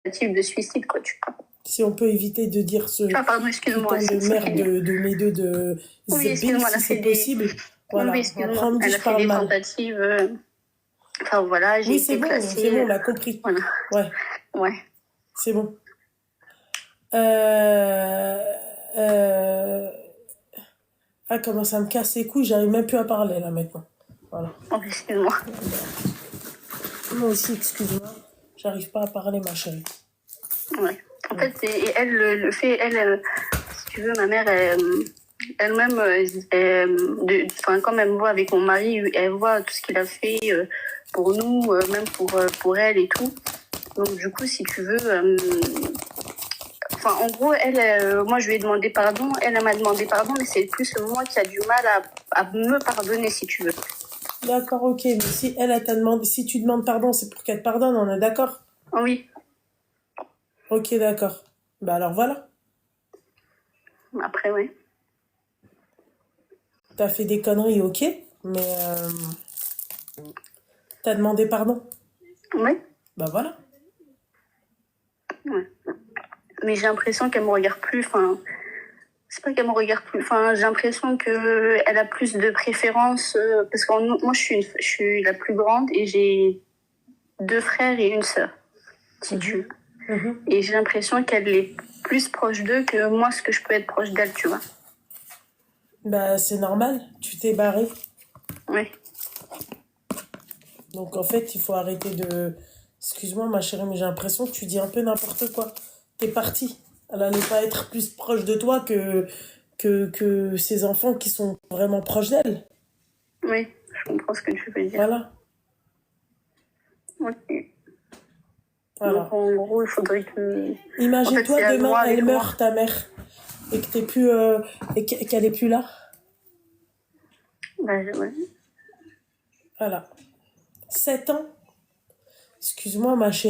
tentative de suicide, quoi, tu vois. Si on peut éviter de dire ce Ah, pardon, excuse-moi. putain de merde de mes deux de Oui, The Bill, excuse-moi, elle a si fait c'est des... possible. Oui, Voilà. Après, excuse-moi. on me dit Elle a je fait parle des mal. tentatives. Enfin, voilà, j'ai Oui, été c'est placée. bon, on a compris. Voilà. Ouais, Ouais. c'est bon. Euh... euh, Ah, comment ça me casse les couilles, j'arrive même plus à parler là maintenant. Voilà. Oh, excuse-moi. Moi aussi, excuse-moi, j'arrive pas à parler, ma chérie. Ouais. En fait, et elle, le fait, elle, si tu veux, ma mère, elle-même, enfin, comme elle me voit avec mon mari, elle voit tout ce qu'il a fait pour nous, même pour elle et tout. Donc, du coup, si tu veux, enfin, en gros, elle, moi, je lui ai demandé pardon, elle m'a demandé pardon, mais c'est plus moi qui a du mal à me pardonner, si tu veux. D'accord, ok, mais si elle t'a demandé, si tu demandes pardon, c'est pour qu'elle te pardonne, on est d'accord? Oui, Ok, d'accord. Bah alors voilà, après, oui. t'as fait des conneries, ok, mais t'as demandé pardon. Oui, Bah voilà. ouais. Mais j'ai l'impression qu'elle me regarde plus, enfin, c'est pas qu'elle me regarde plus, enfin, j'ai l'impression que elle a plus de préférence, parce que moi, je suis la plus grande et j'ai 2 frères et une sœur, si tu veux. Et j'ai l'impression qu'elle est plus proche d'eux que moi, ce que je peux être proche d'elle, tu vois. Bah c'est normal, tu t'es barré. Oui, Donc en fait, il faut arrêter de... Excuse-moi ma chérie, mais j'ai l'impression que tu dis un peu n'importe quoi. T'es partie. Elle allait pas être plus proche de toi que ses enfants qui sont vraiment proches d'elle. oui, je comprends ce que tu veux dire. Voilà. Ok. Voilà. Donc, en gros, il faudrait que... Imagine-toi En fait, c'est demain, moi elle avec moi. meurt, ta mère, et que t'es plus... et qu'elle est plus là. Bah, ouais. Voilà. 7 ans. Excuse-moi ma chérie.